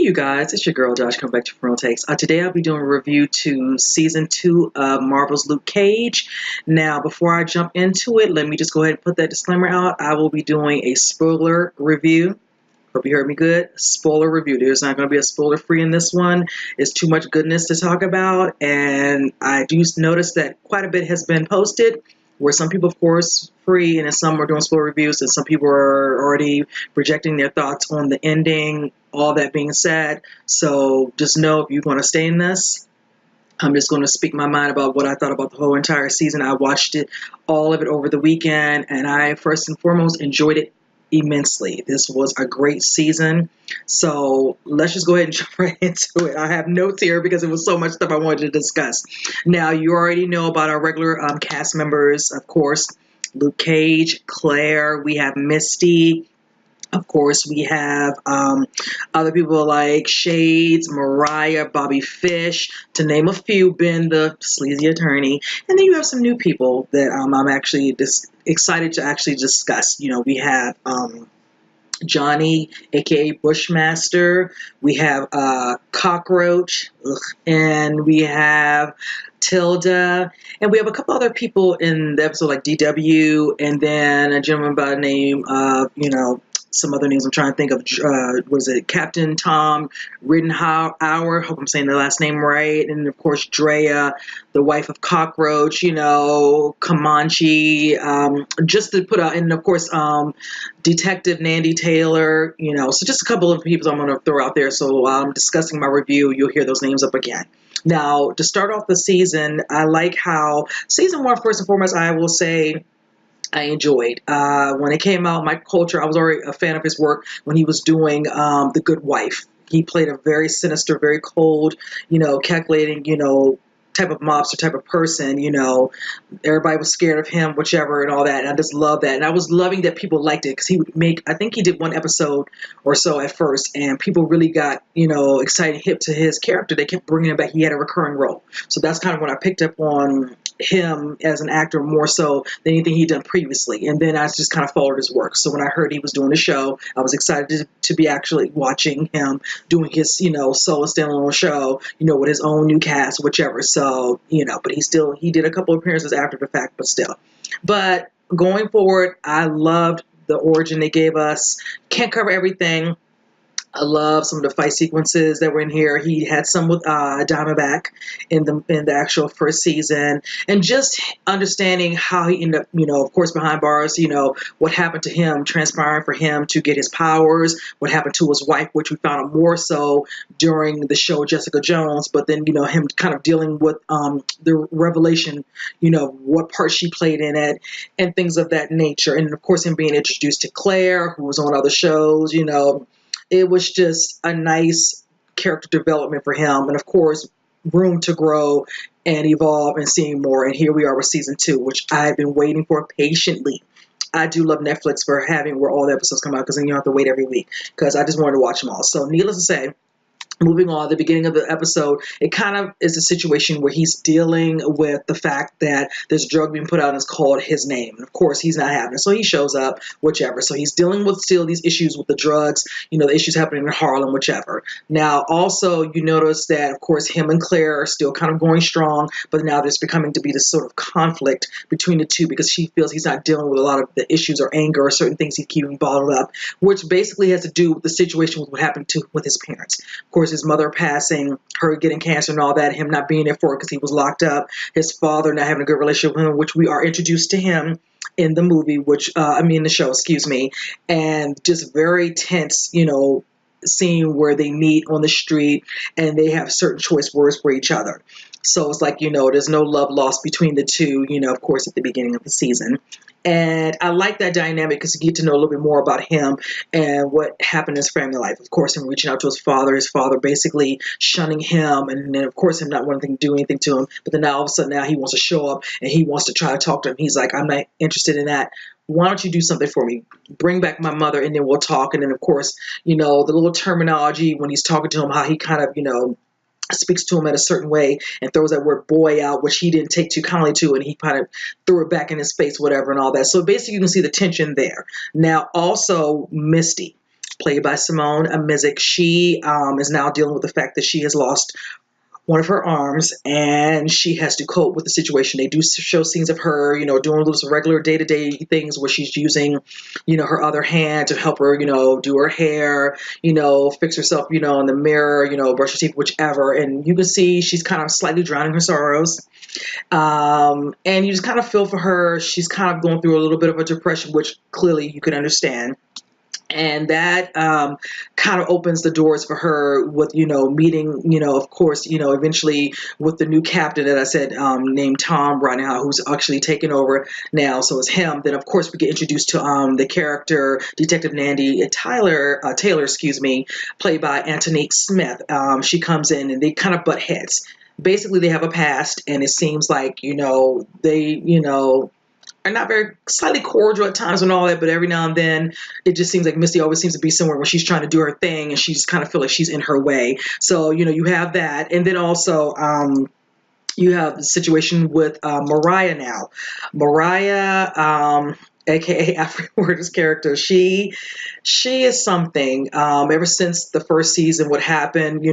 You guys, it's your girl Josh coming back to Real Takes. Today I'll be doing a review to season 2 of Marvel's Luke Cage. Now, before I jump into it, let me just go ahead and put that disclaimer out. I will be doing a spoiler review. Hope you heard me good. Spoiler review. There's not going to be a spoiler free in this one. It's too much goodness to talk about, and I do notice that quite a bit has been posted. Where some people, of course, free, and then some are doing spoiler reviews, and some people are already projecting their thoughts on the ending. All that being said, so just know if you want to stay in this, I'm just going to speak my mind about what I thought about the whole entire season. I watched it, all of it over the weekend, and I first and foremost enjoyed it immensely. This was a great season. So let's just go ahead and jump right into it. I have notes here because it was so much stuff I wanted to discuss. Now, you already know about our regular cast members, of course, Luke Cage, Claire, we have Misty. Of course, we have other people like Shades, Mariah, Bobby Fish, to name a few, Ben, the sleazy attorney. And then you have some new people that I'm actually excited to actually discuss. You know, we have Johnny, aka Bushmaster. We have Cockroach, and we have Tilda, and we have a couple other people in the episode like DW, and then a gentleman by the name of, some other names I'm trying to think of. Was it Captain Tom Riddenhour? Hope I'm saying the last name right. And of course, Drea, the wife of Cockroach, Comanche, just to put out, and of course, Detective Nandy Taylor, so just a couple of people I'm going to throw out there. So while I'm discussing my review, you'll hear those names up again. Now, to start off the season, I like how season 1, first and foremost, I will say, I enjoyed. When it came out, Mike Colter, I was already a fan of his work when he was doing The Good Wife. He played a very sinister, very cold, calculating, type of mobster type of person. Everybody was scared of him, whichever, and all that. And I just love that. And I was loving that people liked it because he would I think he did one episode or so at first, and people really got, excited, hip to his character. They kept bringing him back. He had a recurring role. So that's kind of when I picked up on him as an actor more so than anything he'd done previously. And then I just kind of followed his work. So when I heard he was doing a show, I was excited to be actually watching him doing his, solo standalone show, with his own new cast, whichever. So, but he did a couple of appearances after the fact, but still. But going forward, I loved the origin they gave us. Can't cover everything. I love some of the fight sequences that were in here. He had some with Diamondback in the actual first season, and just understanding how he ended up, of course, behind bars. What happened to him, transpiring for him to get his powers. What happened to his wife, which we found out more so during the show Jessica Jones. But then him kind of dealing with the revelation, what part she played in it, and things of that nature. And of course, him being introduced to Claire, who was on other shows. It was just a nice character development for him. And of course, room to grow and evolve and seeing more. And here we are with season 2, which I've been waiting for patiently. I do love Netflix for having where all the episodes come out, because then you don't have to wait every week, because I just wanted to watch them all. So needless to say, moving on, the beginning of the episode, it kind of is a situation where he's dealing with the fact that this drug being put out and it's called his name. And of course, he's not having it. So he shows up, whichever. So he's dealing with still these issues with the drugs, the issues happening in Harlem, whichever. Now, also, you notice that, of course, him and Claire are still kind of going strong, but now there's becoming to be this sort of conflict between the two, because she feels he's not dealing with a lot of the issues or anger or certain things he's keeping bottled up, which basically has to do with the situation with what happened with his parents. Of course, his mother passing, her getting cancer and all that, him not being there for it because he was locked up, his father not having a good relationship with him, which we are introduced to him in the movie, the show, excuse me, and just very tense, scene where they meet on the street and they have certain choice words for each other. So it's like, there's no love lost between the two, of course, at the beginning of the season. And I like that dynamic because you get to know a little bit more about him and what happened in his family life. Of course, him reaching out to his father basically shunning him, and then, of course, him not wanting to do anything to him. But then now, all of a sudden, now he wants to show up and he wants to try to talk to him. He's like, I'm not interested in that. Why don't you do something for me? Bring back my mother, and then we'll talk. And then, of course, the little terminology when he's talking to him, how he kind of, speaks to him in a certain way and throws that word boy out, which he didn't take too kindly to, and he kind of threw it back in his face, whatever, and all that. So basically you can see the tension there. Now, also Misty. played by Simone Mizik. She is now dealing with the fact that she has lost one of her arms, and she has to cope with the situation. They do show scenes of her, doing those regular day-to-day things where she's using, her other hand to help her, do her hair, fix herself, in the mirror, brush her teeth, whichever. And you can see she's kind of slightly drowning her sorrows. And you just kind of feel for her. She's kind of going through a little bit of a depression, which clearly you can understand. And that kind of opens the doors for her with, meeting, of course, eventually with the new captain that I said, named Tom right now, who's actually taken over now. So it's him. Then, of course, we get introduced to the character, Detective Nandy Taylor, played by Antonique Smith. She comes in and they kind of butt heads. Basically, they have a past, and it seems like, they, are not very slightly cordial at times and all that, but every now and then it just seems like Misty always seems to be somewhere when she's trying to do her thing and she just kind of feel like she's in her way. So, you have that. And then also, you have the situation with Mariah now. Mariah, aka African character, she is something. Ever since the first season, what happened,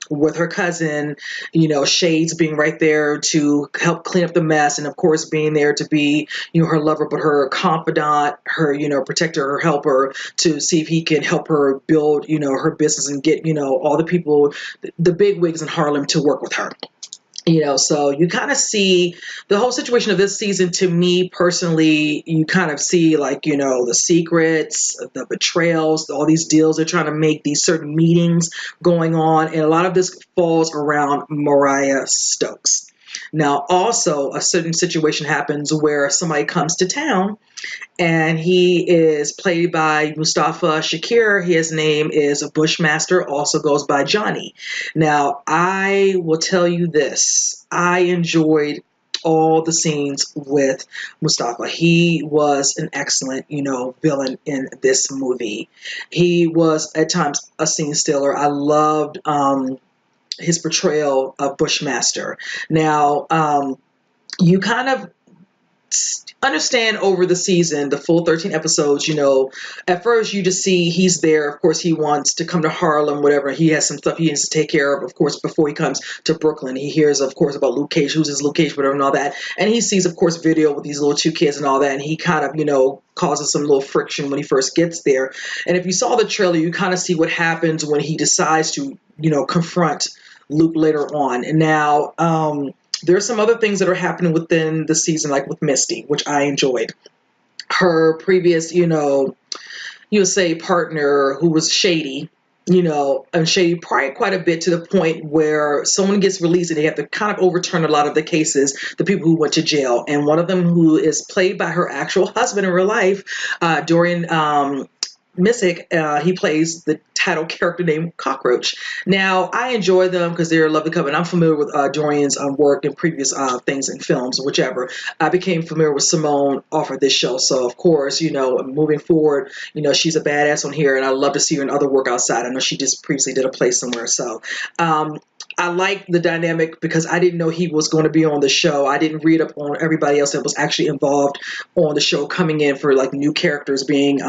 with her cousin, Shades being right there to help clean up the mess, and of course being there to be, her lover, but her confidant, her, protector, her helper, to see if he can help her build, her business and get, all the people, the big wigs in Harlem to work with her. So you kind of see the whole situation of this season. To me personally, you kind of see like, the secrets, the betrayals, all these deals they're trying to make, these certain meetings going on. And a lot of this falls around Mariah Stokes. Now, also a certain situation happens where somebody comes to town, and he is played by Mustafa Shakir. His name is Bushmaster, also goes by Johnny. Now, I will tell you this. I enjoyed all the scenes with Mustafa. He was an excellent, villain in this movie. He was at times a scene stealer. I loved his portrayal of Bushmaster. Now, you kind of understand over the season, the full 13 episodes, at first you just see he's there. Of course, he wants to come to Harlem, whatever. He has some stuff he needs to take care of course, before he comes to Brooklyn. He hears, of course, about Luke Cage, who's his Luke Cage, whatever, and all that. And he sees, of course, video with these little two kids and all that. And he kind of, causes some little friction when he first gets there. And if you saw the trailer, you kind of see what happens when he decides to, confront Luke later on. And now, there are some other things that are happening within the season, like with Misty, which I enjoyed. Her previous, you would say partner, who was shady, and shady probably quite a bit, to the point where someone gets released and they have to kind of overturn a lot of the cases, the people who went to jail. And one of them, who is played by her actual husband in real life, Dorian Missick, he plays the title character named Cockroach. Now, I enjoy them because they're a lovely couple. And I'm familiar with Dorian's work in previous things in films, whichever. I became familiar with Simone off of this show. So, of course, moving forward, she's a badass on here, and I love to see her in other work outside. I know she just previously did a play somewhere. So, I like the dynamic because I didn't know he was going to be on the show. I didn't read up on everybody else that was actually involved on the show coming in for like new characters being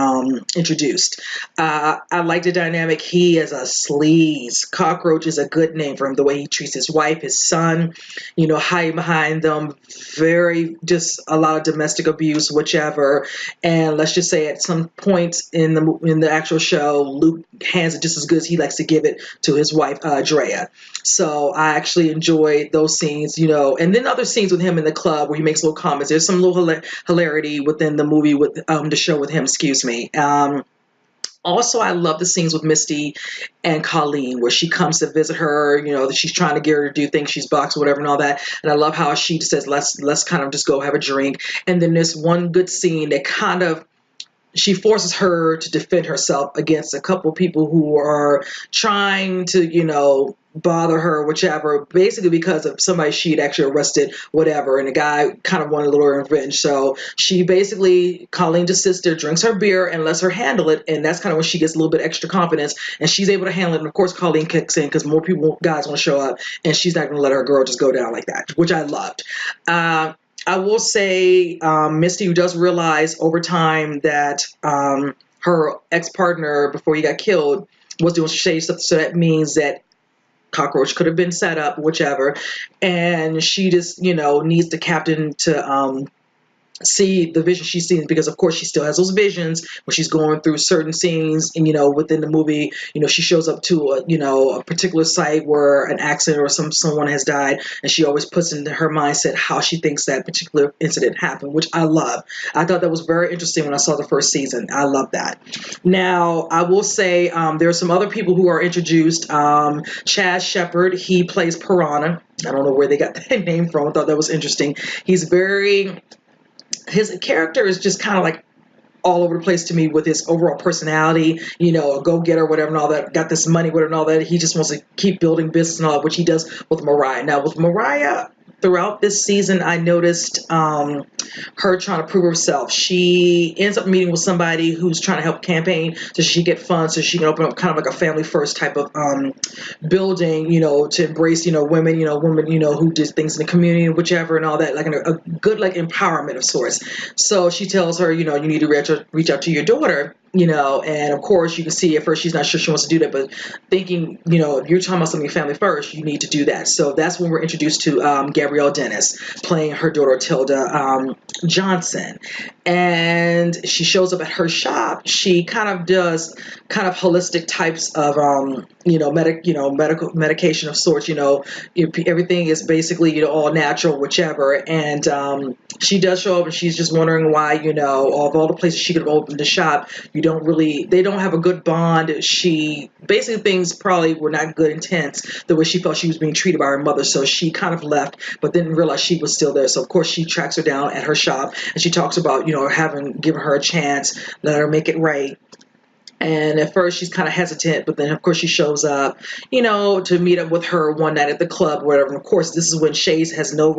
introduced. I like the dynamic. He is a sleaze. Cockroach is a good name for him. The way he treats his wife, his son, hiding behind them. Very, just a lot of domestic abuse, whichever. And let's just say at some points in the actual show, Luke hands it just as good as he likes to give it to his wife, Drea. So I actually enjoyed those scenes, and then other scenes with him in the club where he makes little comments. There's some little hilarity within the movie with the show with him, Also, I love the scenes with Misty and Colleen where she comes to visit her, that she's trying to get her to do things, she's boxed, whatever, and all that. And I love how she says, let's kind of just go have a drink. And then there's one good scene that kind of, she forces her to defend herself against a couple people who are trying to, bother her, whichever, basically because of somebody she'd actually arrested, whatever, and the guy kind of wanted a little revenge. So she basically, Colleen's sister, drinks her beer and lets her handle it, and that's kind of when she gets a little bit extra confidence, and she's able to handle it. And of course, Colleen kicks in because more guys want to show up, and she's not going to let her girl just go down like that, which I loved. I will say Misty does realize over time that her her ex-partner before he got killed was doing shady stuff. So that means that cockroach could have been set up, whichever. And she just, needs the captain to see the vision she's seen, because of course she still has those visions when she's going through certain scenes, and within the movie, she shows up to a particular site where an accident or someone has died, and she always puts into her mindset how she thinks that particular incident happened, which I love. I thought that was very interesting when I saw the first season. I love that. Now I will say there are some other people who are introduced. Chaz Shepard, he plays Piranha. I don't know where they got that name from. I thought that was interesting. His character is just kind of like all over the place to me with his overall personality, a go-getter, whatever, and all that, got this money, whatever, and all that. He just wants to keep building business and all that, which he does with Mariah. Now, with Mariah, throughout this season, I noticed her trying to prove herself. She ends up meeting with somebody who's trying to help campaign so she get funds so she can open up kind of like a family first type of building, to embrace, women, who did things in the community, whichever, and all that, like a good like empowerment of sorts. So she tells her, you need to reach out to your daughter, and of course you can see at first she's not sure she wants to do that, but thinking, if you're talking about something family first, you need to do that. So that's when we're introduced to Gabrielle Dennis playing her daughter Tilda Johnson, and she shows up at her shop. She kind of does kind of holistic types of medical medication of sorts. Everything is basically all natural, whichever, and she does show up, and she's just wondering why, of all the places she could have opened the shop, they don't have a good bond. She basically, things probably were not good intense the way she felt she was being treated by her mother, so she kind of left, but didn't realize she was still there. So of course she tracks her down at her shop, and she talks about having given her a chance, let her make it right. And at first she's kind of hesitant, but then of course she shows up, to meet up with her one night at the club, whatever. And of course, this is when Shays has no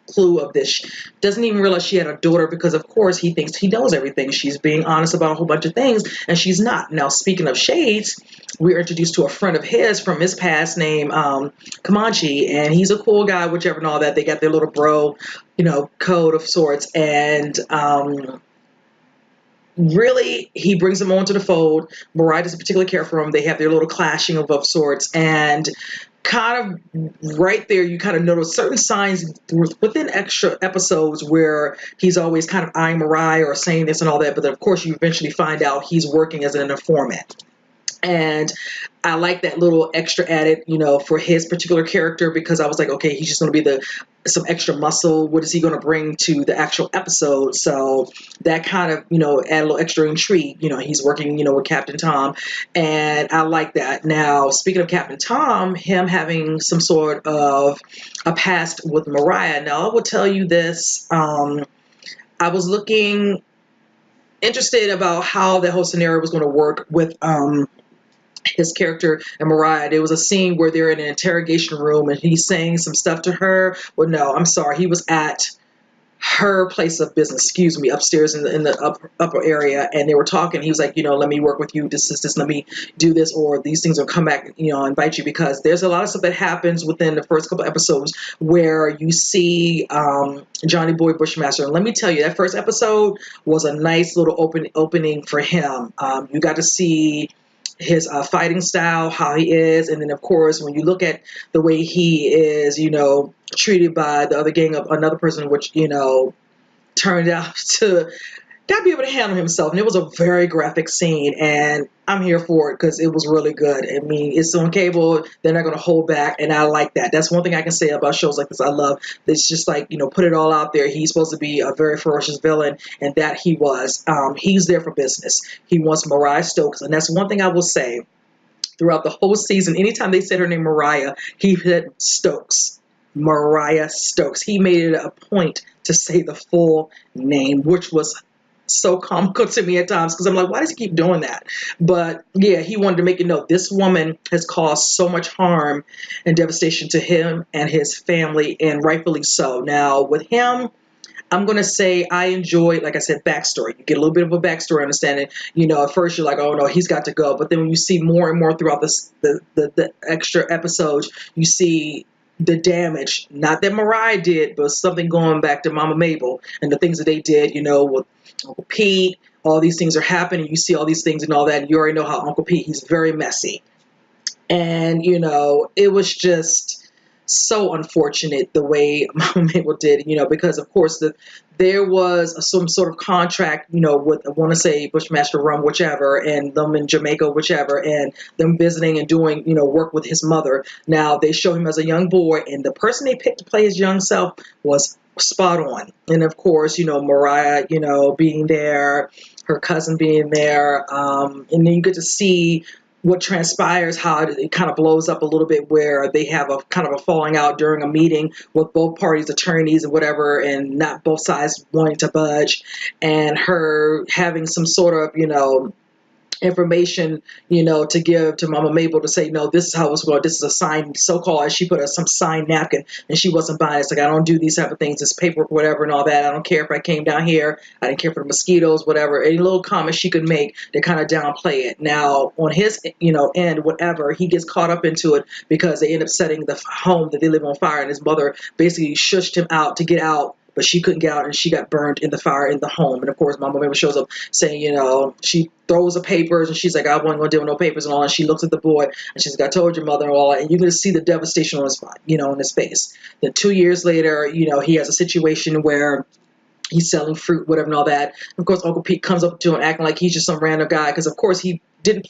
clue of this. Doesn't even realize she had a daughter, because of course he thinks he knows everything. She's being honest about a whole bunch of things, and she's not. Now, speaking of Shades, we're introduced to a friend of his from his past named Comanche, and he's a cool guy, whichever, and all that. They got their little bro, code of sorts, and really, he brings them onto the fold. Mariah doesn't particularly care for him. They have their little clashing of sorts, and kind of right there, you kind of notice certain signs within extra episodes where he's always kind of eyeing Mariah or saying this and all that, but then of course you eventually find out he's working as an informant. And I like that little extra added, for his particular character, because I was like, okay, he's just going to be some extra muscle. What is he going to bring to the actual episode? So that kind of, add a little extra intrigue. He's working, with Captain Tom, and I like that. Now, speaking of Captain Tom, him having some sort of a past with Mariah. Now, I will tell you this. I was looking interested about how the whole scenario was going to work with his character and Mariah. There was a scene where they're in an interrogation room and he's saying some stuff to her. Well, no, I'm sorry. He was at her place of business, upstairs in the upper area, and they were talking. He was like, let me work with you. This, let me do this, or these things will come back, and bite you, because there's a lot of stuff that happens within the first couple episodes where you see Johnny Boy Bushmaster. And let me tell you, that first episode was a nice little opening for him. You got to see his fighting style, how he is, and then of course when you look at the way he is, treated by the other gang of another person, which turned out to not be able to handle himself. And it was a very graphic scene, and I'm here for it because it was really good. I mean, it's on cable, they're not going to hold back, and I like that. That's one thing I can say about shows like this. I love it's just like, put it all out there. He's supposed to be a very ferocious villain, and that he was. He's there for business. He wants Mariah Stokes, and that's one thing I will say throughout the whole season. Anytime they said her name Mariah, he said Stokes. Mariah Stokes. He made it a point to say the full name, which was so comical to me at times, because I'm like, why does he keep doing that? But yeah, he wanted to make it known this woman has caused so much harm and devastation to him and his family, and rightfully so. Now with him, I'm going to say I enjoyed, like I said, backstory. You get a little bit of a backstory understanding. At first you're like, oh no, he's got to go. But then when you see more and more throughout the extra episodes, you see the damage, not that Mariah did, but something going back to Mama Mabel and the things that they did, with Uncle Pete, all these things are happening. You see all these things and all that. And you already know how Uncle Pete, he's very messy. And, it was just so unfortunate the way Mama Mabel did, because of course there was some sort of contract, with, I want to say Bushmaster Rum, whichever, and them in Jamaica, whichever, and them visiting and doing, work with his mother. Now they show him as a young boy, and the person they picked to play his young self was spot on. And of course, Mariah, being there, her cousin being there, and then you get to see what transpires, how it kind of blows up a little bit, where they have a kind of a falling out during a meeting with both parties, attorneys and whatever, and not both sides wanting to budge, and her having some sort of, information, to give to Mama Mabel to say, no, this is how it's going. This is a signed, so-called, as she put some signed napkin, and she wasn't buying it. It's like, I don't do these type of things. It's paperwork, whatever, and all that. I don't care if I came down here. I didn't care for the mosquitoes, whatever. Any little comment she could make to kind of downplay it. Now, on his, end, whatever, he gets caught up into it because they end up setting the home that they live on fire, and his mother basically shushed him out to get out, but she couldn't get out, and she got burned in the fire in the home. And of course, Mama Mabel shows up saying, she throws the papers, and she's like, I wasn't going to deal with no papers and all. And she looks at the boy, and she's like, I told your mother and all. And you're going to see the devastation on his, in his face. Then 2 years later, he has a situation where he's selling fruit, whatever, and all that. And of course, Uncle Pete comes up to him acting like he's just some random guy, because of course he didn't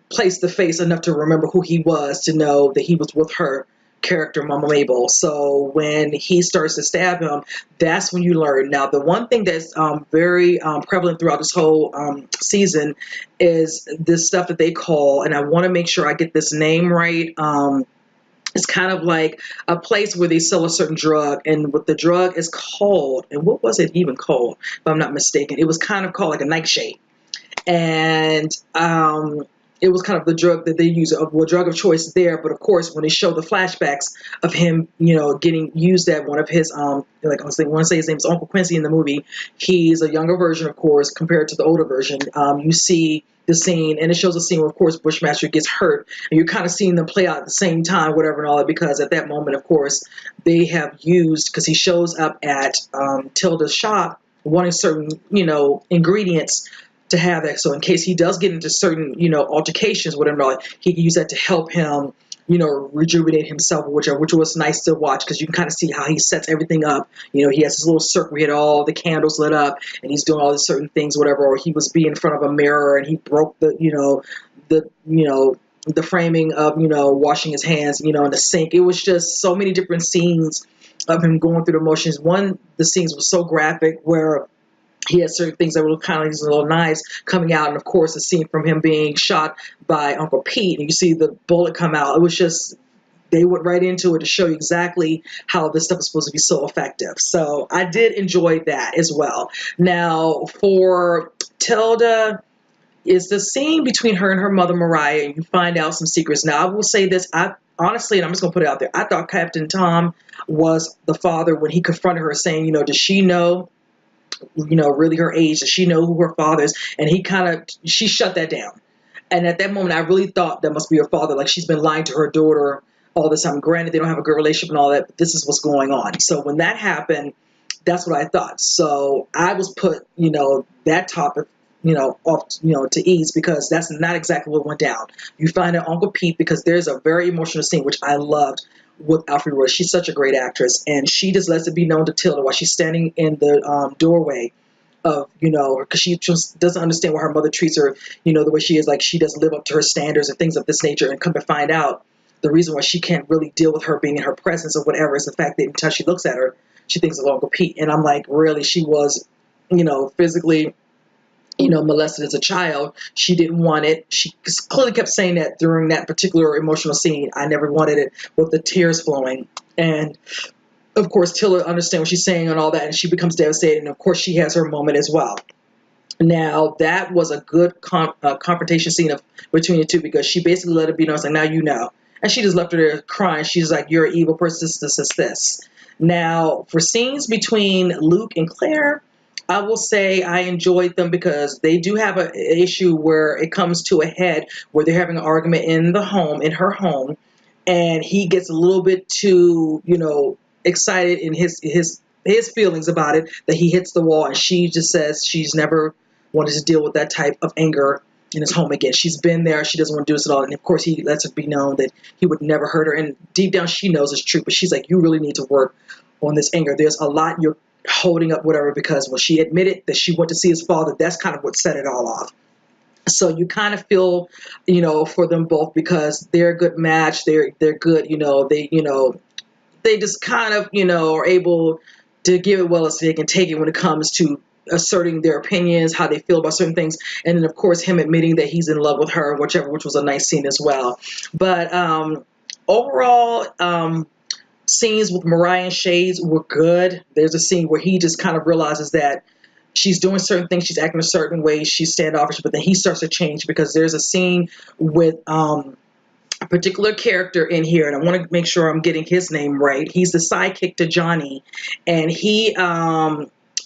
place the face enough to remember who he was to know that he was with her character, Mama Mabel. So when he starts to stab him, that's when you learn. Now, the one thing that's very prevalent throughout this whole season is this stuff that they call, and I want to make sure I get this name right. It's kind of like a place where they sell a certain drug, and what the drug is called, and what was it even called, if I'm not mistaken? It was kind of called like a nightshade. And it was kind of the drug that they use, drug of choice there. But of course, when they show the flashbacks of him, getting used at one of his, like I want to say his name is Uncle Quincy in the movie. He's a younger version, of course, compared to the older version. You see the scene, and it shows a scene where, of course, Bushmaster gets hurt, and you're kind of seeing them play out at the same time, whatever and all that, because at that moment, of course, they have used, because he shows up at Tilda's shop wanting certain, ingredients to have that. So in case he does get into certain, altercations, whatever, he can use that to help him, rejuvenate himself, which was nice to watch, because you can kind of see how he sets everything up. He has his little circle, he had all the candles lit up, and he's doing all these certain things, whatever, or he was being in front of a mirror and he broke the framing of, washing his hands, in the sink. It was just so many different scenes of him going through the motions. The scenes was so graphic where he had certain things that were kind of these little knives coming out. And of course, the scene from him being shot by Uncle Pete, and you see the bullet come out. It was just, they went right into it to show you exactly how this stuff is supposed to be so effective. So I did enjoy that as well. Now, for Tilda, is the scene between her and her mother, Mariah, and you find out some secrets. Now, I will say this, honestly, and I'm just going to put it out there, I thought Captain Tom was the father when he confronted her saying, does she know, really her age? Does she know who her father is? And she shut that down. And at that moment, I really thought that must be her father. Like, she's been lying to her daughter all this time. Granted, they don't have a good relationship and all that, but this is what's going on. So when that happened, that's what I thought. So I was put, that topic, off, to ease, because that's not exactly what went down. You find out Uncle Pete, because there's a very emotional scene, which I loved, with Alfre Wood. She's such a great actress, and she just lets it be known to Tilda while she's standing in the doorway of, because she just doesn't understand why her mother treats her, the way she is, like she doesn't live up to her standards and things of this nature. And come to find out, the reason why she can't really deal with her being in her presence or whatever is the fact that until she looks at her, she thinks of Uncle Pete. And I'm like, really? She was, physically, molested as a child. She didn't want it. She clearly kept saying that during that particular emotional scene. I never wanted it, with the tears flowing. And of course, Tilda understands what she's saying and all that, and she becomes devastated. And of course, she has her moment as well. Now, that was a good confrontation scene between the two, because she basically let it be known. It's like, now you know. And she just left her there crying. She's like, you're an evil person, this. Now, for scenes between Luke and Claire, I will say I enjoyed them, because they do have an issue where it comes to a head where they're having an argument in her home, and he gets a little bit too, excited in his feelings about it, that he hits the wall, and she just says she's never wanted to deal with that type of anger in his home again. She's been there. She doesn't want to do this at all. And of course, he lets it be known that he would never hurt her. And deep down, she knows it's true. But she's like, you really need to work on this anger. There's a lot you're holding up, whatever, because when she admitted that she went to see his father, that's kind of what set it all off. So you kind of feel, for them both because they're a good match. They're good. They just kind of, are able to give it well as they can take it when it comes to asserting their opinions, how they feel about certain things. And then, of course, him admitting that he's in love with her, whichever, which was a nice scene as well. But overall, scenes with Mariah and Shades were good. There's a scene where he just kind of realizes that she's doing certain things, she's acting a certain way, she's standoffish, but then he starts to change because there's a scene with a particular character in here, and I want to make sure I'm getting his name right. He's the sidekick to Johnny, and he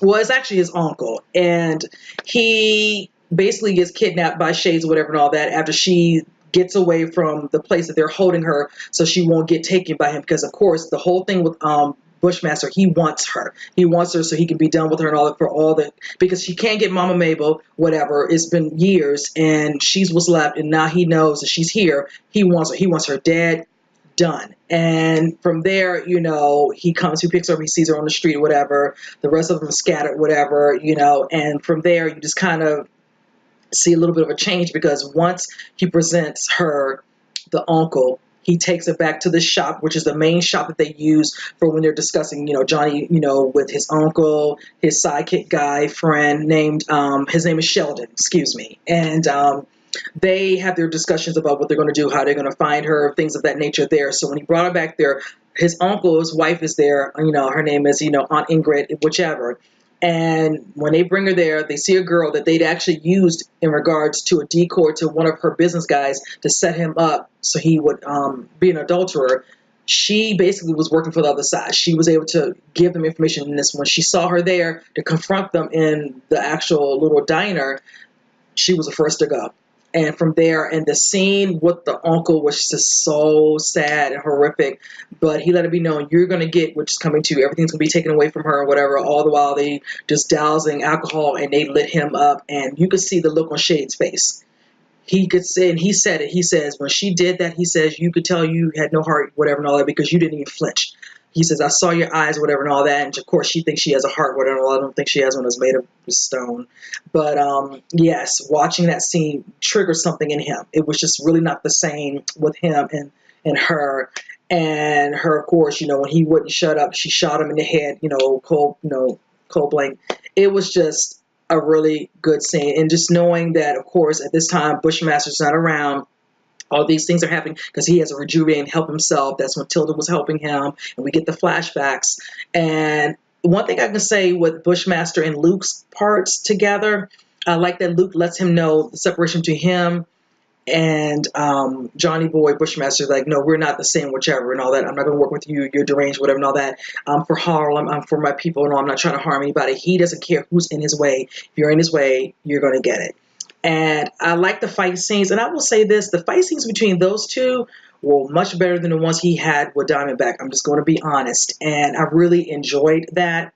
was actually his uncle, and he basically gets kidnapped by Shades or whatever and all that after she gets away from the place that they're holding her so she won't get taken by him, because of course the whole thing with Bushmaster, he wants her so he can be done with her and all that, for all that, because she can't get Mama Mabel, whatever. It's been years and she's what's left, and now he knows that she's here. He wants her dead, done. And from there, he picks her up, he sees her on the street, whatever. The rest of them scattered, whatever, and from there you just kind of see a little bit of a change, because once he presents her the uncle, he takes it back to the shop, which is the main shop that they use for when they're discussing, Johnny, with his uncle, his sidekick guy friend named, his name is Sheldon, excuse me. And they have their discussions about what they're going to do, how they're going to find her, things of that nature there. So when he brought her back there, his uncle's wife is there, her name is, Aunt Ingrid, whichever. And when they bring her there, they see a girl that they'd actually used in regards to a decoy to one of her business guys to set him up so he would be an adulterer. She basically was working for the other side. She was able to give them information in this. When she saw her there to confront them in the actual little diner, she was the first to go. And from there, and the scene with the uncle was just so sad and horrific. But he let it be known, you're going to get what's coming to you. Everything's going to be taken away from her and whatever. All the while they just dousing alcohol, and they lit him up. And you could see the look on Shade's face. He could say, and he said it. He says, when she did that, he says, you could tell you had no heart, whatever and all that, because you didn't even flinch. He says, I saw your eyes, whatever and all that. And of course, she thinks she has a heart, whatever and all. I don't think she has one that's made of stone. But yes, watching that scene triggered something in him. It was just really not the same with him and her. And her, of course, when he wouldn't shut up, she shot him in the head, cold blank. It was just a really good scene. And just knowing that, of course, at this time, Bushmaster's not around. All these things are happening because he has a rejuvenate and help himself. That's when Tilda was helping him, and we get the flashbacks. And one thing I can say with Bushmaster and Luke's parts together, I like that Luke lets him know the separation between him and Johnny Boy Bushmaster. Like, no, we're not the same, whichever, and all that. I'm not going to work with you. You're deranged, whatever, and all that. I'm for Harlem. I'm for my people, and all. I'm not trying to harm anybody. He doesn't care who's in his way. If you're in his way, you're going to get it. And I like the fight scenes. And I will say this, the fight scenes between those two were much better than the ones he had with Diamondback. I'm just going to be honest. And I really enjoyed that.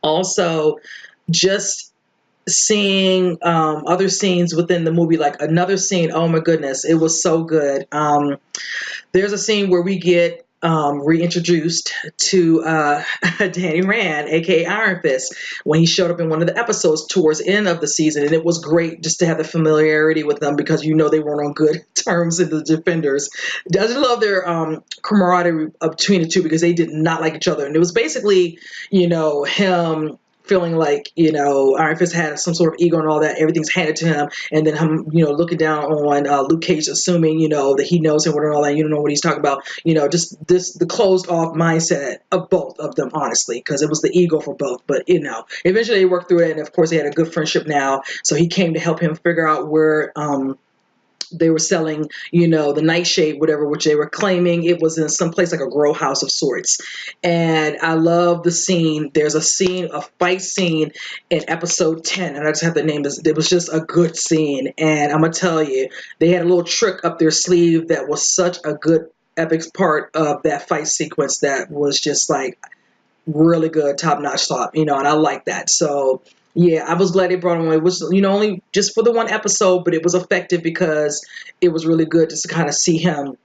Also, just seeing other scenes within the movie, like another scene, oh my goodness, it was so good. There's a scene where we get reintroduced to Danny Rand, aka Iron Fist, when he showed up in one of the episodes towards the end of the season. And it was great just to have the familiarity with them, because they weren't on good terms in the Defenders. I just love their camaraderie between the two, because they did not like each other. And it was basically, him feeling like, Iron Fist had some sort of ego and all that. Everything's handed to him. And then him, looking down on Luke Cage, assuming, that he knows him and all that. You don't know what he's talking about. Just the closed off mindset of both of them, honestly, because it was the ego for both. But, eventually they worked through it. And of course, they had a good friendship now. So he came to help him figure out where they were selling, the nightshade, whatever, which they were claiming it was in some place like a grow house of sorts. And I love the scene. There's a fight scene in episode 10, and I just have to name this. It was just a good scene. And I'm going to tell you, they had a little trick up their sleeve that was such a good, epic part of that fight sequence that was just like really good, top-notch stuff, and I like that. So Yeah, I was glad they brought him on. It was, only just for the one episode, but it was effective because it was really good just to kind of see him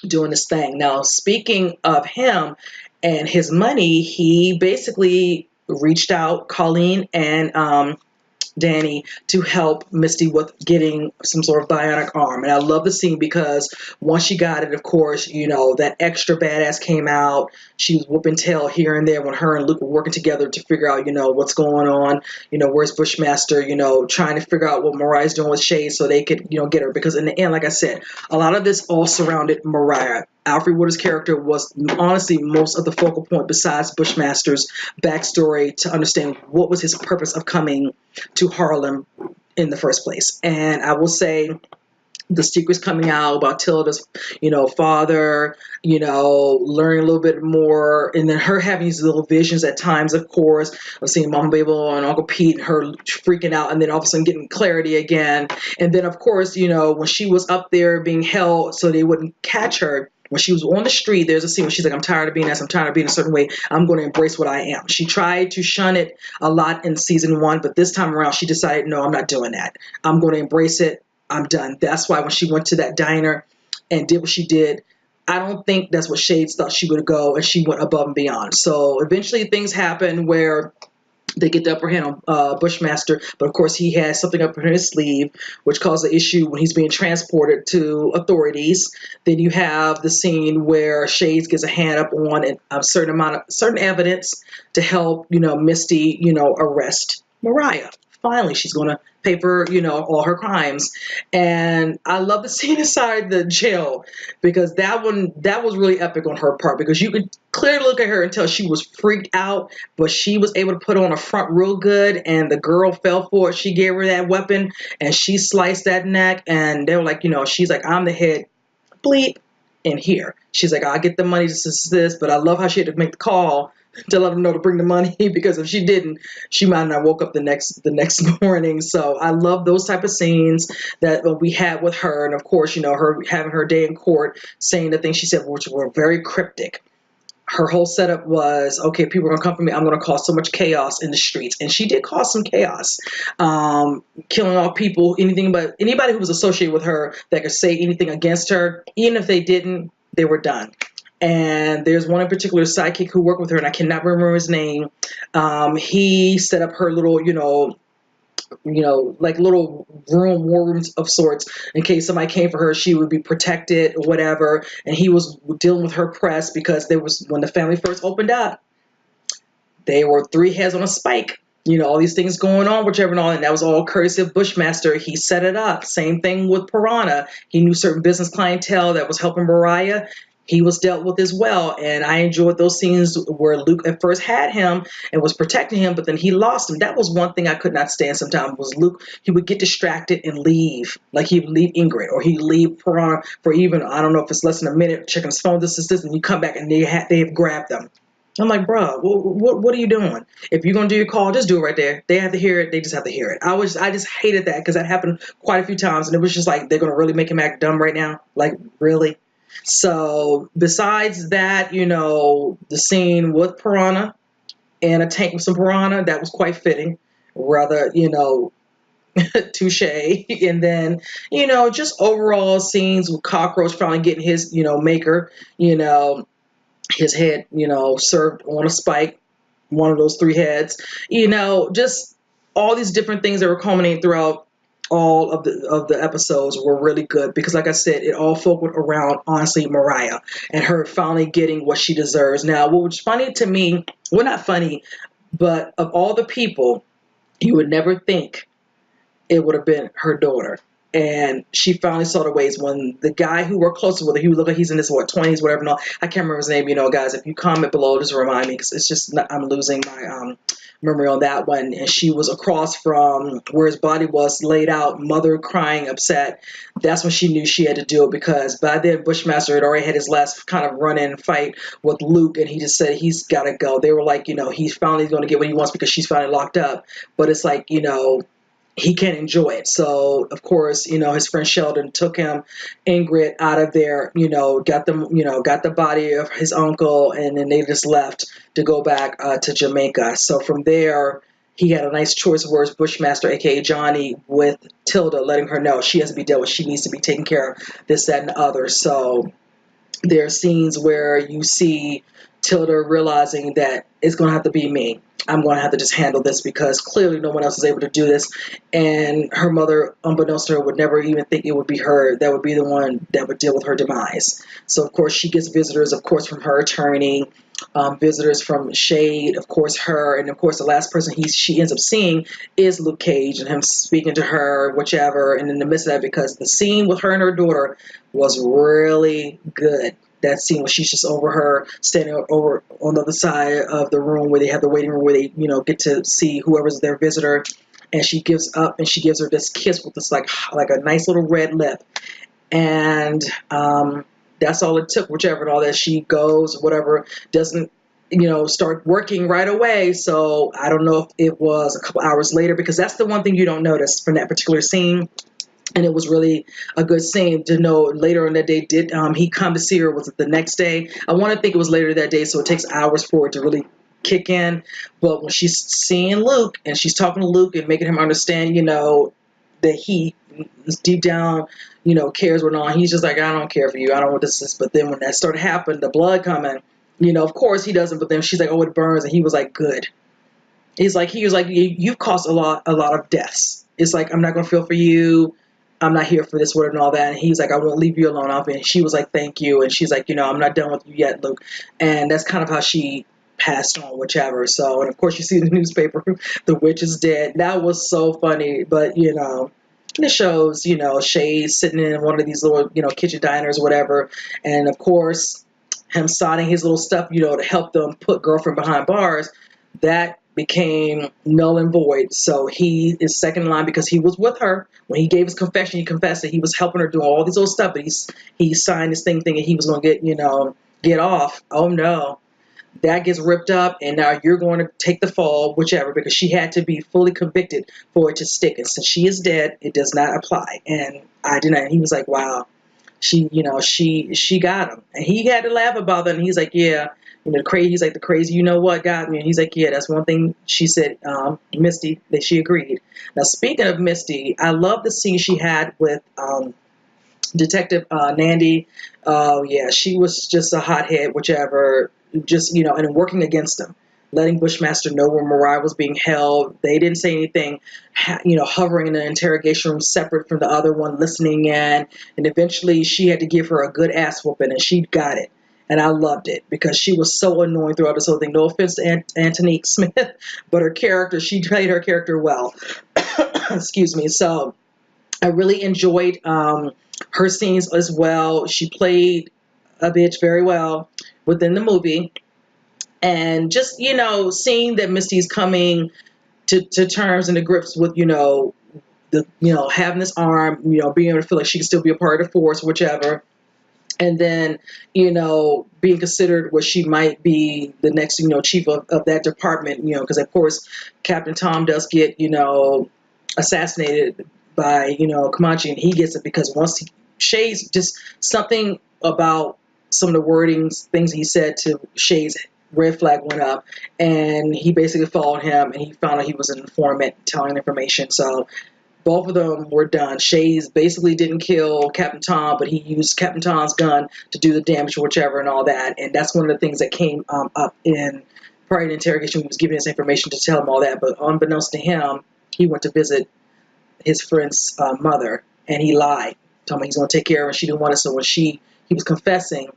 doing this thing. Now, speaking of him and his money, he basically reached out, Colleen and Danny, to help Misty with getting some sort of bionic arm. And I love the scene because once she got it, of course, that extra badass came out. She was whooping tail here and there when her and Luke were working together to figure out, what's going on, where's Bushmaster, trying to figure out what Mariah's doing with Shay so they could, get her. Because in the end, like I said, a lot of this all surrounded Mariah. Alfred Woodard's character was honestly most of the focal point besides Bushmaster's backstory to understand what was his purpose of coming to Harlem in the first place. And I will say the secrets coming out about Tilda's, father, learning a little bit more, and then her having these little visions at times, of course, of seeing Mama Babel and Uncle Pete and her freaking out, and then all of a sudden getting clarity again. And then, of course, when she was up there being held so they wouldn't catch her, when she was on the street, there's a scene where she's like, I'm tired of being this, I'm tired of being a certain way, I'm going to embrace what I am. She tried to shun it a lot in season 1, but this time around, she decided, no, I'm not doing that. I'm going to embrace it. I'm done. That's why when she went to that diner and did what she did, I don't think that's what Shades thought she would go, and she went above and beyond. So eventually things happen where they get the upper hand on Bushmaster, but of course he has something up in his sleeve, which caused the issue when he's being transported to authorities. Then you have the scene where Shades gets a hand up on a certain evidence to help, Misty, arrest Mariah. Finally, she's going to pay for, all her crimes. And I love the scene inside the jail because that was really epic on her part, because you could clearly look at her and tell she was freaked out, but she was able to put on a front real good, and the girl fell for it. She gave her that weapon and she sliced that neck, and they were like, she's like, I'm the head bleep in here. She's like, I'll get the money, this, but I love how she had to make the call to let them know to bring the money, because if she didn't, she might not woke up the next morning. So I love those type of scenes that we had with her, and of course, her having her day in court, saying the things she said, which were very cryptic. Her whole setup was, okay, people are going to come for me. I'm going to cause so much chaos in the streets. And she did cause some chaos, killing off people, anybody who was associated with her that could say anything against her. Even if they didn't, they were done. And there's one in particular sidekick who worked with her, and I cannot remember his name. He set up her little, like little war rooms of sorts, in case somebody came for her, she would be protected or whatever. And he was dealing with her press because when the family first opened up, they were 3 heads on a spike. All these things going on, whichever and all, and that was all courtesy of Bushmaster. He set it up. Same thing with Piranha. He knew certain business clientele that was helping Mariah. He was dealt with as well. And I enjoyed those scenes where Luke at first had him and was protecting him, but then he lost him. That was one thing I could not stand sometimes, was Luke. He would get distracted and leave. Like he would leave Ingrid, or he'd leave Piranha for even, I don't know if it's less than a minute, checking his phone, this, and you come back and they have grabbed them. I'm like, bro, what are you doing? If you're going to do your call, just do it right there. They have to hear it. They just have to hear it. I just hated that, because that happened quite a few times. And it was just like, they're going to really make him act dumb right now. Like, really? So besides that, the scene with Piranha and a tank with some Piranha, that was quite fitting. Rather, touche. And then, just overall scenes with Cockroach finally getting his, maker, his head, served on a spike, one of those 3 heads, just all these different things that were culminating throughout all of the episodes were really good, because like I said, it all focused around, honestly, Mariah and her finally getting what she deserves. Now, what was funny to me, well, not funny, but of all the people, you would never think it would have been her daughter. And she finally saw the ways when the guy who worked closer with her, he would look like he's in his 20s, whatever. No, I can't remember his name. Guys, if you comment below, just remind me, because it's just I'm losing my memory on that one. And she was across from where his body was laid out, mother crying, upset. That's when she knew she had to do it, because by then Bushmaster had already had his last kind of run-in fight with Luke, and he just said he's got to go. They were like, he's finally going to get what he wants because she's finally locked up. But it's like, he can't enjoy it. So, of course, his friend Sheldon took him, Ingrid, out of there, got the body of his uncle, and then they just left to go back to Jamaica. So from there, he had a nice choice of words, Bushmaster, aka Johnny, with Tilda, letting her know she has to be dealt with. She needs to be taken care of, this, that, and the other. So there are scenes where you see Tilda realizing that it's going to have to be me. I'm going to have to just handle this because clearly no one else is able to do this. And her mother, unbeknownst to her, would never even think it would be her that would be the one that would deal with her demise. So, of course, she gets visitors, of course, from her attorney, visitors from Shade, of course, her. And, of course, the last person she ends up seeing is Luke Cage and him speaking to her, whichever. And in the midst of that, because the scene with her and her daughter was really good. That scene where she's just over her, standing over on the other side of the room where they have the waiting room where they, get to see whoever's their visitor, and she gives up and she gives her this kiss with this like a nice little red lip, and that's all it took. Whichever and all that, she goes, whatever, doesn't start working right away. So I don't know if it was a couple hours later, because that's the one thing you don't notice from that particular scene. And it was really a good scene to know later on that day, did he come to see her? Was it the next day? I want to think it was later that day, so it takes hours for it to really kick in. But when she's seeing Luke and she's talking to Luke and making him understand, that he deep down, cares what on, he's just like, I don't care for you. I don't want this. But then when that started happening, the blood coming, of course he doesn't. But then she's like, oh, it burns. And he was like, good. He was like, you've caused a lot of deaths. It's like, I'm not going to feel for you. I'm not here for this word and all that. And he's like, I won't leave you alone. And she was like, thank you. And she's like, I'm not done with you yet, Luke. And that's kind of how she passed on, whichever. So, and of course you see in the newspaper, the witch is dead. That was so funny. But, it shows, Shay sitting in one of these little, kitchen diners or whatever. And of course, him signing his little stuff, to help them put girlfriend behind bars. That became null and void. So he is second in line because he was with her when he gave his confession. He confessed that he was helping her do all these little stuff, but he signed this thing thinking he was going to get off. Oh no, that gets ripped up, and now you're going to take the fall, whichever, because she had to be fully convicted for it to stick. And since she is dead, it does not apply. And I did not. And he was like, wow, she got him, and he had to laugh about that. And he's like, yeah. He's like, the crazy, what got me? And he's like, yeah, that's one thing she said, Misty, that she agreed. Now, speaking of Misty, I love the scene she had with Detective Nandy. Oh, yeah, she was just a hothead, whichever, just, and working against him, letting Bushmaster know where Mariah was being held. They didn't say anything, hovering in the interrogation room separate from the other one, listening in. And eventually she had to give her a good ass whooping, and she got it. And I loved it because she was so annoying throughout this whole thing. No offense to Antonique Smith, but her character, she played her character well. Excuse me. So I really enjoyed her scenes as well. She played a bitch very well within the movie. And just, seeing that Misty's coming to terms and to grips with, having this arm, being able to feel like she can still be a part of the force, whichever. And then, being considered what she might be the next, chief of that department, because, of course, Captain Tom does get, assassinated by, Comanche, and he gets it because once Shay's just something about some of the wordings, things he said to Shay's red flag went up, and he basically followed him, and he found out he was an informant telling information. So both of them were done. Shays basically didn't kill Captain Tom, but he used Captain Tom's gun to do the damage or whichever and all that. And that's one of the things that came up in prior to interrogation. He was giving us information to tell him all that. But unbeknownst to him, he went to visit his friend's mother, and he lied. Told me he's going to take care of her, and she didn't want it. So when he was confessing,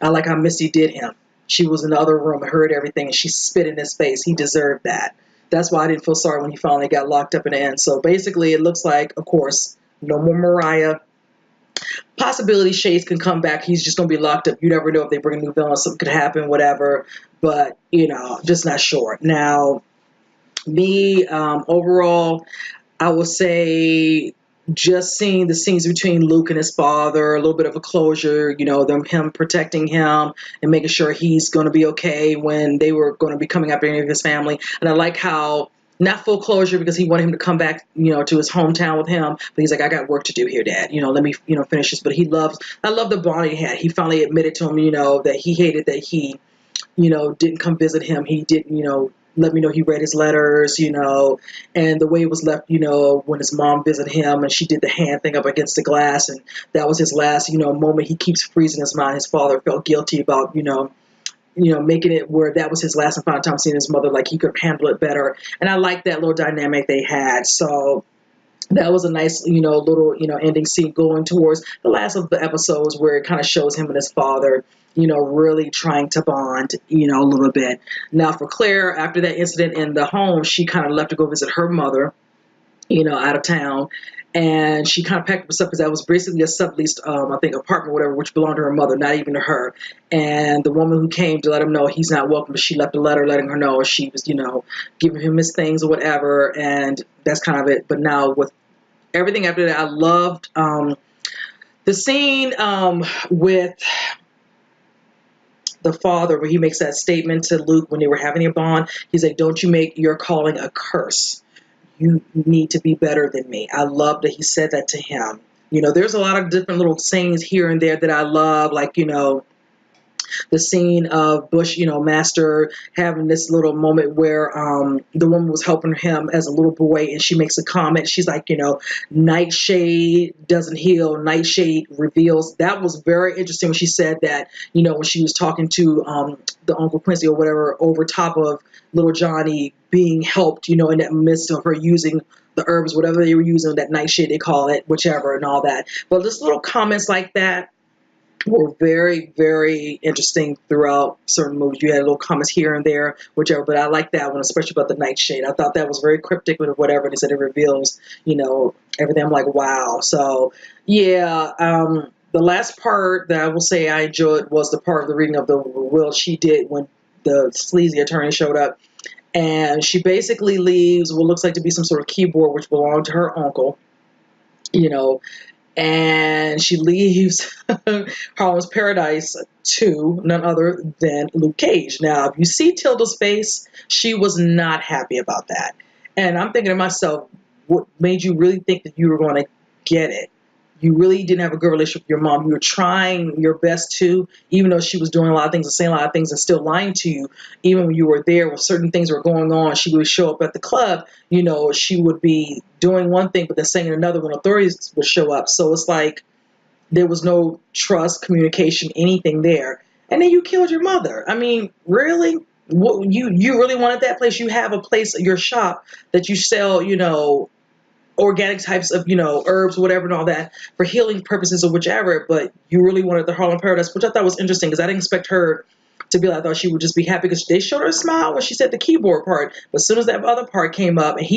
I like how Misty did him. She was in the other room and heard everything, and she spit in his face. He deserved that. That's why I didn't feel sorry when he finally got locked up in the end. So basically, it looks like, of course, no more Mariah. Possibility Shades can come back. He's just going to be locked up. You never know if they bring a new villain. Something could happen, whatever. But, just not sure. Now, me, overall, I will say just seeing the scenes between Luke and his father, a little bit of a closure, him protecting him and making sure he's going to be okay when they were going to be coming after any of his family. And I like how, not full closure because he wanted him to come back, to his hometown with him. But he's like, I got work to do here, Dad. Let me, finish this. But I love the bond he had. He finally admitted to him, that he hated that he, didn't come visit him. He didn't, let me know he read his letters, and the way it was left, when his mom visited him and she did the hand thing up against the glass, and that was his last, moment. He keeps freezing his mind. His father felt guilty about, making it where that was his last and final time seeing his mother, like he could handle it better. And I like that little dynamic they had. So that was a nice, little, ending scene going towards the last of the episodes where it kind of shows him and his father, really trying to bond, a little bit. Now for Claire, after that incident in the home, she kind of left to go visit her mother, out of town. And she kind of packed up her stuff because that was basically a subleased, I think, apartment, whatever, which belonged to her mother, not even to her. And the woman who came to let him know he's not welcome, she left a letter letting her know she was, giving him his things or whatever. And that's kind of it. But now with everything after that, I loved the scene with the father where he makes that statement to Luke when they were having a bond. He's like, don't you make your calling a curse. You need to be better than me. I love that he said that to him. There's a lot of different little sayings here and there that I love, like, the scene of Bush, Master having this little moment where the woman was helping him as a little boy, and she makes a comment. She's like, nightshade doesn't heal, nightshade reveals. That was very interesting when she said that, when she was talking to the Uncle Quincy or whatever over top of little Johnny being helped, in that midst of her using the herbs, whatever they were using, that nightshade they call it, whichever, and all that. But just little comments like that were very, very interesting throughout certain movies. You had little comments here and there, whichever, but I like that one, especially about the nightshade. I thought that was very cryptic with whatever they said. It reveals, everything. I'm like, wow. So, yeah, the last part that I will say I enjoyed was the part of the reading of the will she did when the sleazy attorney showed up. And she basically leaves what looks like to be some sort of keyboard, which belonged to her uncle, and she leaves Harlem's Paradise to none other than Luke Cage. Now, if you see Tilda's face, she was not happy about that. And I'm thinking to myself, what made you really think that you were going to get it? You really didn't have a good relationship with your mom. You were trying your best to, even though she was doing a lot of things and saying a lot of things and still lying to you. Even when you were there, when certain things were going on, she would show up at the club, she would be doing one thing, but then saying another when authorities would show up. So it's like there was no trust, communication, anything there. And then you killed your mother. I mean, really? What, you really wanted that place? You have a place, your shop that you sell, organic types of, herbs, whatever, and all that for healing purposes or whichever, but you really wanted the Harlem Paradise, which I thought was interesting because I didn't expect her to be like, I thought she would just be happy because they showed her a smile when she said the keyboard part. But as soon as that other part came up, and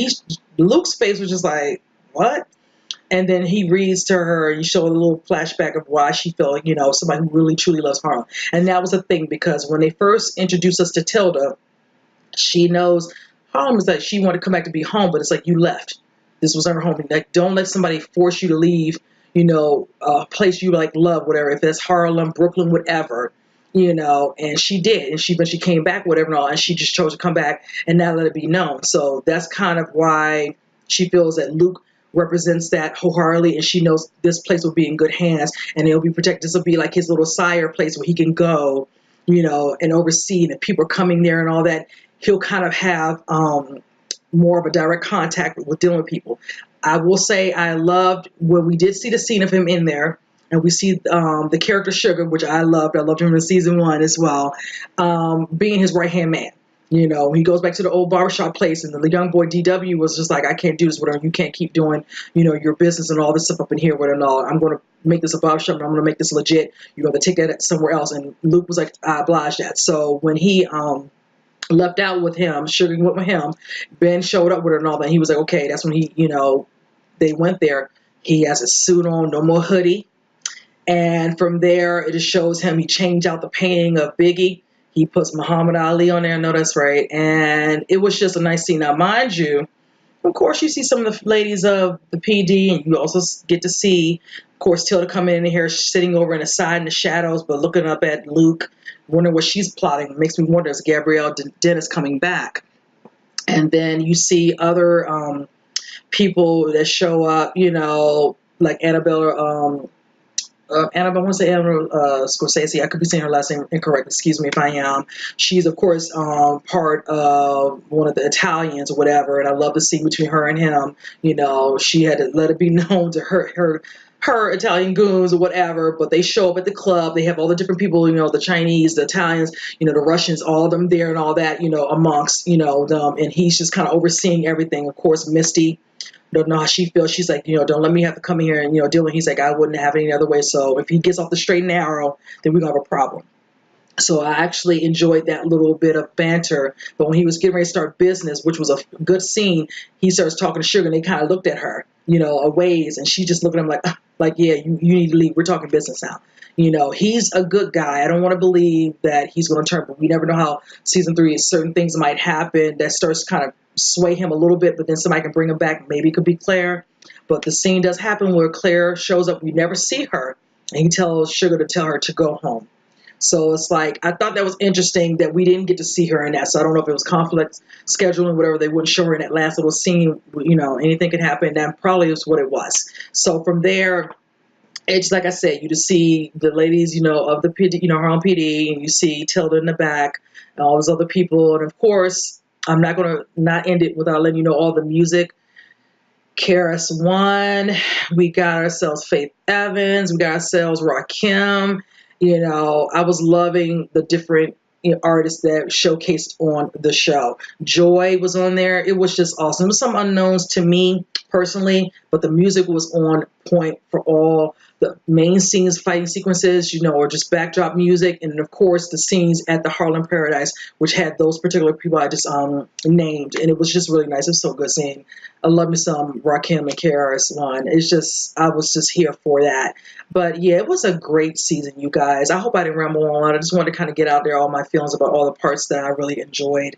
Luke's face was just like, what? And then he reads to her and you show a little flashback of why she felt, somebody who really truly loves Harlem. And that was the thing, because when they first introduced us to Tilda, she knows Harlem is like she wanted to come back to be home, but it's like you left. This was her home. Like, don't let somebody force you to leave, a place you like love, whatever. If it's Harlem, Brooklyn, whatever, and she did. And when she came back, whatever and all, and she just chose to come back and not let it be known. So that's kind of why she feels that Luke represents that wholeheartedly, and she knows this place will be in good hands and it'll be protected. This will be like his little sire place where he can go, and oversee, and if people are coming there and all that, he'll kind of have more of a direct contact with dealing with people. I will say I loved when we did see the scene of him in there, and we see the character Sugar, which I loved. I loved him in season 1 as well, being his right-hand man. He goes back to the old barbershop place, and the young boy DW was just like, I can't do this with her. You can't keep doing, your business and all this stuff up in here with her and all. I'm going to make this a barbershop, and I'm going to make this legit. You're going to take that somewhere else. And Luke was like, I oblige that. So when he left out with him, Sugar went with him, Ben showed up with her and all that. He was like, okay, that's when he, they went there. He has a suit on, no more hoodie. And from there, it just shows him, he changed out the painting of Biggie. He puts Muhammad Ali on there. I know that's right. And it was just a nice scene. Now, mind you, of course, you see some of the ladies of the PD, and you also get to see, of course, Tilda coming in here, sitting over in the side in the shadows, but looking up at Luke, wondering what she's plotting. It makes me wonder, is Gabrielle Dennis coming back? And then you see other people that show up, like Annabella Anna, I want to say Anna Scorsese. I could be saying her last name incorrect. Excuse me if I am. She's of course part of one of the Italians or whatever, and I love the scene between her and him. You know, she had to let it be known to her Italian goons or whatever, but they show up at the club. They have all the different people, you know, the Chinese, the Italians, you know, the Russians, all of them there and all that, you know, amongst, you know, them. And he's just kind of overseeing everything. Of course, Misty don't know how she feels. She's like, you know, don't let me have to come here and, you know, deal with it. He's like, I wouldn't have it any other way. So if he gets off the straight and narrow, then we're going to have a problem. So I actually enjoyed that little bit of banter. But when he was getting ready to start business, which was a good scene, he starts talking to Sugar, and they kind of looked at her, you know, a ways, and she just looked at him like, like, yeah, you need to leave. We're talking business now. You know, he's a good guy. I don't want to believe that he's going to turn, but we never know how season 3 is. Certain things might happen that starts kind of sway him a little bit, but then somebody can bring him back. Maybe it could be Claire. But the scene does happen where Claire shows up. We never see her, and he tells Sugar to tell her to go home. So it's like, I thought that was interesting that we didn't get to see her in that. So I don't know if it was conflict scheduling, whatever, they wouldn't show her in that last little scene. You know, anything could happen. That probably was what it was. So from there, it's like I said, you just see the ladies, you know, of the PD, you know, Harlem PD, and you see Tilda in the back, and all those other people. And of course, I'm not going to not end it without letting you know all the music. Karis One, we got ourselves Faith Evans, we got ourselves Rakim. You know, I was loving the different, you know, artists that showcased on the show. Joy was on there. It was just awesome. There was some unknowns to me personally, but the music was on point for all the main scenes, fighting sequences, you know, or just backdrop music. And of course, the scenes at the Harlem Paradise, which had those particular people I just named. And it was just really nice. It was so good seeing. I love me some Rakim and KRS One. It's just, I was just here for that. But yeah, it was a great season, you guys. I hope I didn't ramble on. I just wanted to kind of get out there all my feelings about all the parts that I really enjoyed.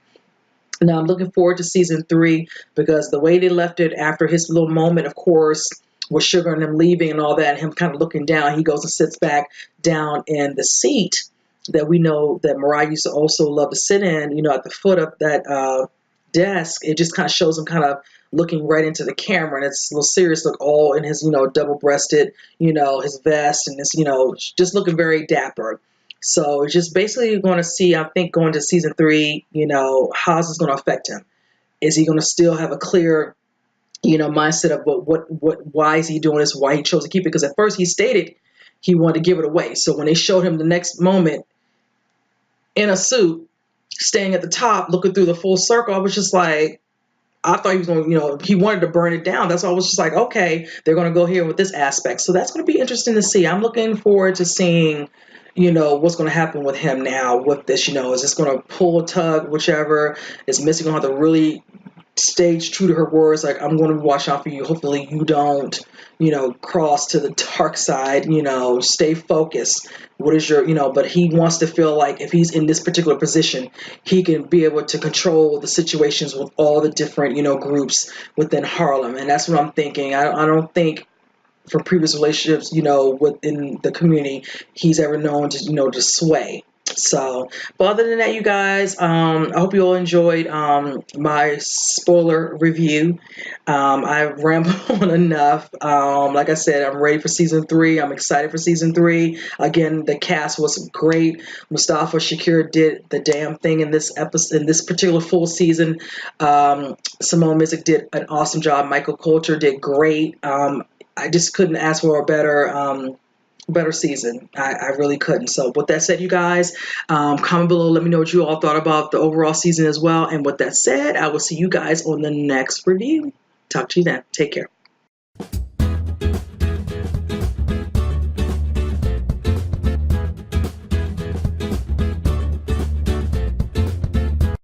Now I'm looking forward to season 3 because the way they left it after his little moment, of course, with Sugar and him leaving and all that, and him kind of looking down, he goes and sits back down in the seat that we know that Mariah used to also love to sit in, you know, at the foot of that desk. It just kind of shows him kind of looking right into the camera, and it's a little serious look, all in his, you know, double-breasted, you know, his vest, and this, you know, just looking very dapper. So it's just basically going to see, I think, going to season 3, you know, how's this going to affect him? Is he going to still have a clear, you know, mindset of why is he doing this? Why he chose to keep it? Because at first he stated he wanted to give it away. So when they showed him the next moment in a suit, staying at the top, looking through the full circle, I was just like, I thought he was going to, you know, he wanted to burn it down. That's why I was just like, okay, they're going to go here with this aspect. So that's going to be interesting to see. I'm looking forward to seeing, you know, what's going to happen with him now with this. You know, is this going to pull a tug, whichever? Is Missy going to have to really stay true to her words? Like, I'm going to watch out for you. Hopefully you don't, you know, cross to the dark side, you know, stay focused. What is your, you know, but he wants to feel like if he's in this particular position, he can be able to control the situations with all the different, you know, groups within Harlem. And that's what I'm thinking. I don't think from previous relationships, you know, within the community, he's ever known to, you know, to sway. So, but other than that, you guys, I hope you all enjoyed my spoiler review. I've rambled on enough. Like I said, I'm ready for season 3. I'm excited for season 3. Again, the cast was great. Mustafa Shakir did the damn thing in this episode, in this particular full season. Simone Mizik did an awesome job. Michael Colter did great. I just couldn't ask for a better season. I really couldn't. So with that said, you guys, comment below. Let me know what you all thought about the overall season as well. And with that said, I will see you guys on the next review. Talk to you then. Take care.